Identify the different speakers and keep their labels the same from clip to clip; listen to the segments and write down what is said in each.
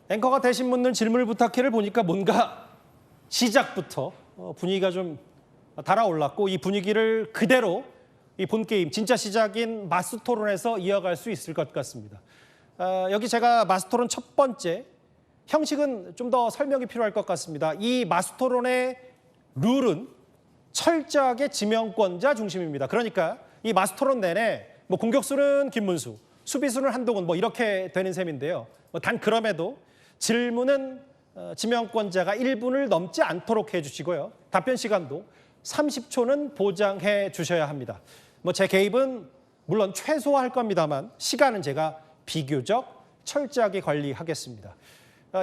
Speaker 1: 앵커가 대신 묻는 질문을 부탁해를 보니까 뭔가 시작부터 분위기가 좀 달아올랐고 이 분위기를 그대로 이 본게임 진짜 시작인 마스 토론에서 이어갈 수 있을 것 같습니다. 여기 제가 마스 토론 첫 번째 형식은 좀 더 설명이 필요할 것 같습니다. 이 마스 토론의 룰은 철저하게 지명권자 중심입니다. 그러니까 이 마스 토론 내내 뭐 공격수는 김문수, 수비수는 한동훈 뭐 이렇게 되는 셈인데요. 단 그럼에도 질문은 지명권자가 1분을 넘지 않도록 해주시고요. 답변 시간도 30초는 보장해 주셔야 합니다. 뭐 제 개입은 물론 최소화할 겁니다만 시간은 제가 비교적 철저하게 관리하겠습니다.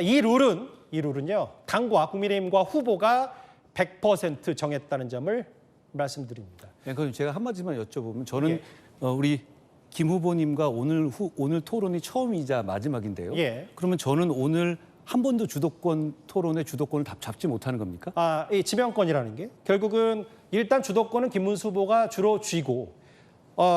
Speaker 1: 이 룰은요. 당과 국민의힘과 후보가 100% 정했다는 점을 말씀드립니다.
Speaker 2: 앵커님, 제가 한마디만 여쭤보면 저는
Speaker 1: 예.
Speaker 2: 우리 김 후보님과 오늘 토론이 처음이자 마지막인데요.
Speaker 1: 예.
Speaker 2: 그러면 저는 오늘 한 번도 주도권 토론의 주도권을 잡지 못하는 겁니까?
Speaker 1: 이 지명권이라는 게 결국은 일단 주도권은 김문수 후보가 주로 쥐고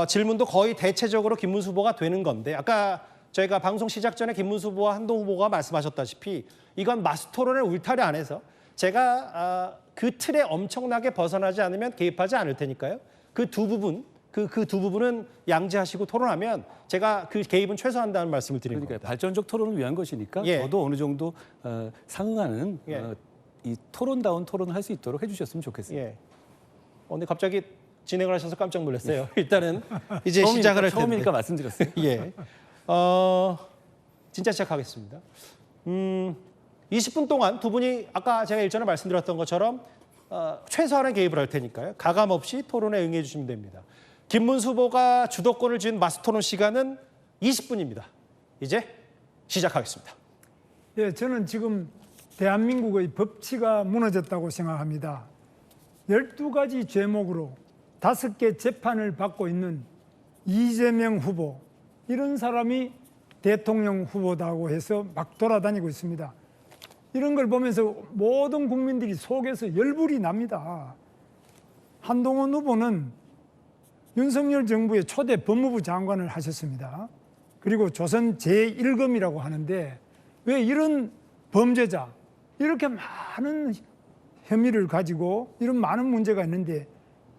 Speaker 1: 질문도 거의 대체적으로 김문수 후보가 되는 건데 아까 저희가 방송 시작 전에 김문수 후보와 한동훈 후보가 말씀하셨다시피 이건 마스 토론의 울타리 안에서 제가 그 틀에 엄청나게 벗어나지 않으면 개입하지 않을 테니까요. 그 두 부분은 양지하시고 토론하면 제가 그 개입은 최소화한다는 말씀을 드린 겁니다.
Speaker 2: 그러니까 발전적 토론을 위한 것이니까
Speaker 1: 예.
Speaker 2: 저도 어느 정도 상응하는
Speaker 1: 예.
Speaker 2: 이 토론다운 토론을 할 수 있도록 해주셨으면 좋겠습니다.
Speaker 1: 예. 근데 갑자기 진행을 하셔서 깜짝 놀랐어요. 일단은 이제 시작을 할 텐데.
Speaker 2: 처음이니까 말씀드렸어요.
Speaker 1: 예. 진짜 시작하겠습니다. 20분 동안 두 분이 아까 제가 일전에 말씀드렸던 것처럼 최소한의 개입을 할 테니까요. 가감 없이 토론에 응해 주시면 됩니다. 김문수 후보가 주도권을 쥔 마스 토론 시간은 20분입니다. 이제 시작하겠습니다.
Speaker 3: 예, 저는 지금 대한민국의 법치가 무너졌다고 생각합니다. 12가지 죄목으로 5개 재판을 받고 있는 이재명 후보, 이런 사람이 대통령 후보다고 해서 막 돌아다니고 있습니다. 이런 걸 보면서 모든 국민들이 속에서 열불이 납니다. 한동훈 후보는 윤석열 정부의 초대 법무부 장관을 하셨습니다. 그리고 조선 제1검이라고 하는데 왜 이런 범죄자, 이렇게 많은 혐의를 가지고 이런 많은 문제가 있는데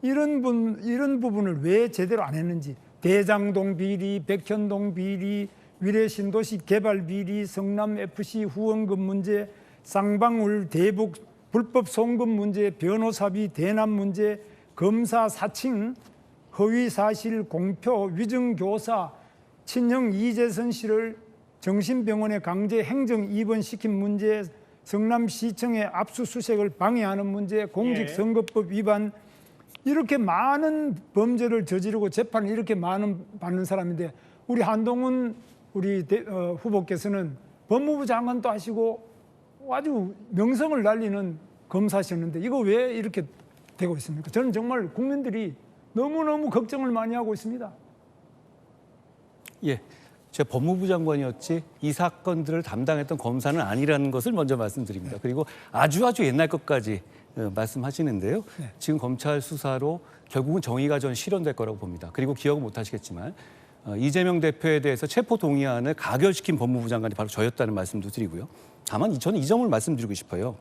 Speaker 3: 이런 부분을 왜 제대로 안 했는지, 대장동 비리, 백현동 비리, 위례신도시 개발 비리, 성남FC 후원금 문제, 쌍방울 대북 불법 송금 문제, 변호사비 대납 문제, 검사 사칭, 허위사실 공표, 위증교사, 친형 이재선 씨를 정신병원에 강제 행정 입원시킨 문제, 성남시청의 압수수색을 방해하는 문제, 공직선거법 위반, 이렇게 많은 범죄를 저지르고 재판을 이렇게 많은 받는 사람인데 우리 한동훈 후보께서는 법무부 장관도 하시고 아주 명성을 날리는 검사셨는데 이거 왜 이렇게 되고 있습니까? 저는 정말 국민들이 너무너무 걱정을 많이 하고 있습니다.
Speaker 2: 예, 제가 법무부 장관이었지 이 사건들을 담당했던 검사는 아니라는 것을 먼저 말씀드립니다. 그리고 아주 옛날 것까지 말씀하시는데요.
Speaker 3: 네.
Speaker 2: 지금 검찰 수사로 결국은 정의가 전 실현될 거라고 봅니다. 그리고 기억은 못 하시겠지만 이재명 대표에 대해서 체포 동의안을 가결시킨 법무부 장관이 바로 저였다는 말씀도 드리고요. 다만 저는 이 점을 말씀드리고 싶어요.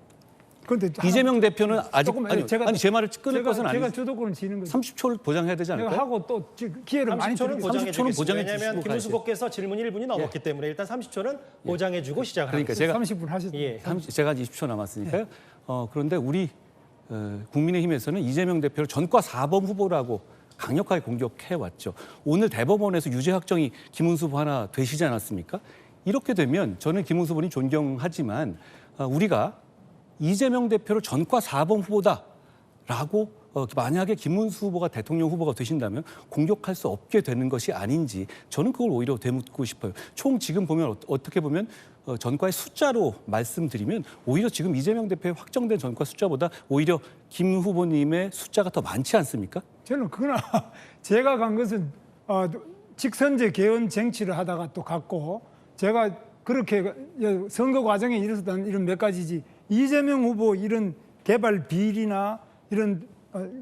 Speaker 3: 그런데
Speaker 2: 이재명 대표는 아직 제 말을 끊을 것은
Speaker 3: 제가
Speaker 2: 아니에요.
Speaker 3: 주도권을 지는 거죠.
Speaker 2: 30초를 보장해야 되지 않을까요?
Speaker 3: 내가 하고 또 기회를 많이
Speaker 1: 30초는
Speaker 3: 드리겠습니다.
Speaker 1: 보장해
Speaker 2: 30초는
Speaker 1: 주겠습니다.
Speaker 2: 보장해
Speaker 1: 왜냐하면
Speaker 2: 주시고
Speaker 1: 김문수
Speaker 2: 가야죠.
Speaker 1: 후보께서 질문 1분이 넘었기 때문에 일단 30초는 보장해 주고 시작을
Speaker 2: 그러니까
Speaker 1: 하겠습니다.
Speaker 2: 제가
Speaker 3: 30분 하셨죠.
Speaker 1: 예.
Speaker 2: 제가 20초 남았으니까요. 그런데 우리 국민의힘에서는 이재명 대표를 전과 4범 후보라고 강력하게 공격해왔죠. 오늘 대법원에서 유죄 확정이 김문수 후보 하나 되시지 않았습니까? 이렇게 되면 저는 김문수 후보님 존경하지만 우리가 이재명 대표를 전과 4범 후보다라고 만약에 김문수 후보가 대통령 후보가 되신다면 공격할 수 없게 되는 것이 아닌지 저는 그걸 오히려 되묻고 싶어요. 총 지금 보면 어떻게 보면 전과의 숫자로 말씀드리면 오히려 지금 이재명 대표의 확정된 전과 숫자보다 오히려 김 후보님의 숫자가 더 많지 않습니까?
Speaker 3: 저는 그러나 제가 간 것은 직선제 개헌 쟁취를 하다가 또 갔고 제가 그렇게 선거 과정에 일어섰던 이런 몇 가지지 이재명 후보 이런 개발 비리나 이런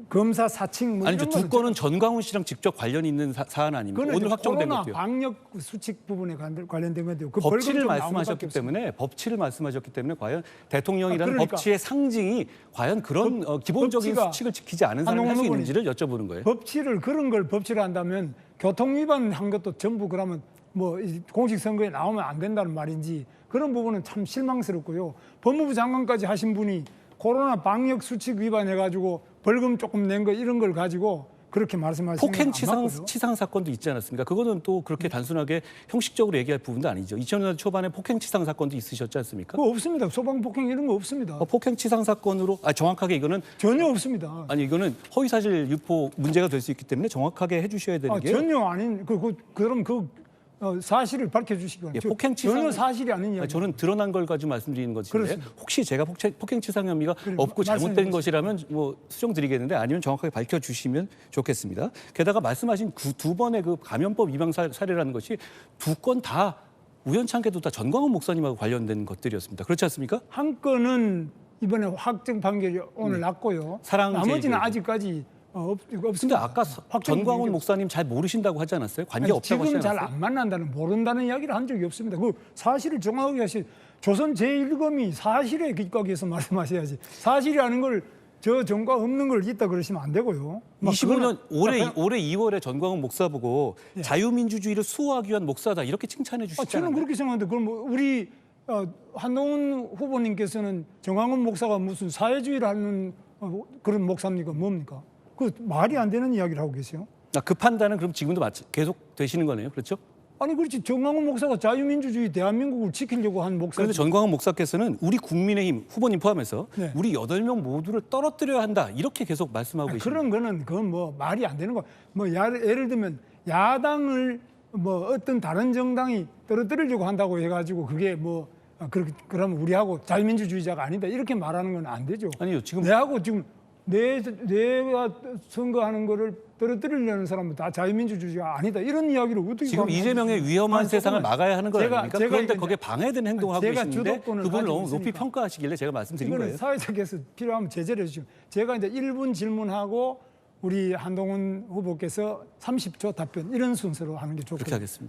Speaker 3: 검사 사칭 뭐
Speaker 2: 아니죠.
Speaker 3: 이런
Speaker 2: 두
Speaker 3: 거는
Speaker 2: 건은 전광훈 씨랑 직접 관련이 있는 사안 아닙니까?
Speaker 3: 그거는
Speaker 2: 오늘
Speaker 3: 이제
Speaker 2: 확정된
Speaker 3: 코로나
Speaker 2: 것도요.
Speaker 3: 방역 수칙 부분에 관련된 건데요. 그
Speaker 2: 법치를
Speaker 3: 벌금 좀 나온
Speaker 2: 말씀하셨기
Speaker 3: 것밖에
Speaker 2: 때문에 법치를 말씀하셨기 때문에 과연 대통령이라는
Speaker 3: 그러니까.
Speaker 2: 법치의 상징이 과연 그런 기본적인
Speaker 3: 법치가
Speaker 2: 수칙을 지키지 않은 사람이 할 수
Speaker 3: 한동훈
Speaker 2: 있는지를 여쭤보는 거예요.
Speaker 3: 법치를 그런 걸 법치를 한다면 교통 위반한 것도 전부 그러면 뭐 공식 선거에 나오면 안 된다는 말인지 그런 부분은 참 실망스럽고요. 법무부 장관까지 하신 분이 코로나 방역 수칙 위반해 가지고 벌금 조금 낸 거 이런 걸 가지고 그렇게 말씀하시는
Speaker 2: 폭행
Speaker 3: 건 안 맞고요.
Speaker 2: 치상 사건도 있지 않았습니까? 그거는 또 그렇게 단순하게 형식적으로 얘기할 부분도 아니죠. 2000년대 초반에 폭행 치상 사건도 있으셨지 않습니까?
Speaker 3: 그거 없습니다. 소방 폭행 이런 거 없습니다.
Speaker 2: 폭행 치상 사건으로 정확하게 이거는
Speaker 3: 전혀 없습니다.
Speaker 2: 아니 이거는 허위 사실 유포 문제가 될 수 있기 때문에 정확하게 해주셔야 되는 게
Speaker 3: 전혀 아닌 그럼 사실을 밝혀주시기 바랍니다.
Speaker 2: 폭행치상-
Speaker 3: 전혀 사실이 아닌 이야기.
Speaker 2: 저는 드러난 걸 가지고 말씀드리는 것인데
Speaker 3: 그렇습니다.
Speaker 2: 혹시 제가 폭행치상 혐의가
Speaker 3: 그래,
Speaker 2: 없고 잘못된
Speaker 3: 말씀해
Speaker 2: 것이라면 뭐 수정드리겠는데 아니면 정확하게 밝혀주시면 좋겠습니다. 게다가 말씀하신 두 번의 그 감염법 위반 사례라는 것이 두 건 다 우연찮게도 다 전광훈 목사님하고 관련된 것들이었습니다. 그렇지 않습니까?
Speaker 3: 한 건은 이번에 확정 판결이 오늘 났고요.
Speaker 2: 사랑제일교회.
Speaker 3: 나머지는 아직까지
Speaker 2: 근데
Speaker 3: 없습니다.
Speaker 2: 아까
Speaker 3: 확정
Speaker 2: 전광훈
Speaker 3: 판결.
Speaker 2: 목사님 잘 모르신다고 하지 않았어요? 관계
Speaker 3: 아니,
Speaker 2: 없다고 하지
Speaker 3: 지금
Speaker 2: 않았어요?
Speaker 3: 잘 안 만난다는 모른다는 이야기를 한 적이 없습니다. 그 사실을 정확하게 하시. 조선 제1검이 사실에 기각해서 말씀하셔야지. 사실이라는 걸 저 정과 없는 걸 있다 그러시면 안 되고요. 막
Speaker 2: 25년
Speaker 3: 그거는
Speaker 2: 올해 2월에 전광훈 목사 보고 자유민주주의를 수호하기 위한 목사다 이렇게 칭찬해
Speaker 3: 저는
Speaker 2: 주시잖아요.
Speaker 3: 그렇게 생각하는데 그럼 뭐 우리 한동훈 후보님께서는 정광훈 목사가 무슨 사회주의를 하는 그런 목사입니까? 뭡니까? 그 말이 안 되는 이야기를 하고 계세요.
Speaker 2: 그 판단은 그럼 지금도 계속 되시는 거네요. 그렇죠?
Speaker 3: 아니 그렇지 정광훈 목사가 자유민주주의 대한민국을 지키려고 한 목사.
Speaker 2: 그런데 전광훈 목사께서는 우리 국민의힘 후보님 포함해서
Speaker 3: 네.
Speaker 2: 우리 8명 모두를 떨어뜨려야 한다 이렇게 계속 말씀하고 계십니다.
Speaker 3: 그런 거는 그건 뭐 말이 안 되는 거. 뭐 예를 들면 야당을 뭐 어떤 다른 정당이 떨어뜨리려고 한다고 해가지고 그게 뭐 그러면 우리하고 자유민주주의자가 아니다 이렇게 말하는 건 안 되죠.
Speaker 2: 아니요 지금
Speaker 3: 내하고 지금 내가 선거하는 거를 떨어뜨리려는 사람은 다 자유민주주의가 아니다 이런 이야기를 어떻게
Speaker 2: 지금
Speaker 3: 하면
Speaker 2: 이재명의 위험한
Speaker 3: 아니,
Speaker 2: 세상을
Speaker 3: 잠깐만.
Speaker 2: 막아야 하는 거 아닙니까? 그런데
Speaker 3: 이제-
Speaker 2: 거기에 방해되는 행동을 하고
Speaker 3: 제가
Speaker 2: 계시는데
Speaker 3: 주도권을
Speaker 2: 그분을
Speaker 3: 가지고
Speaker 2: 너무 높이
Speaker 3: 있으니까.
Speaker 2: 평가하시길래 제가 말씀드린
Speaker 3: 이거는
Speaker 2: 거예요.
Speaker 3: 사회적에서 필요하면 제재를 해주시면 제가 이제 1분 질문하고 우리 한동훈 후보께서 30초 답변 이런 순서로 하는 게 좋겠습니다.
Speaker 2: 그렇게 하겠습니다.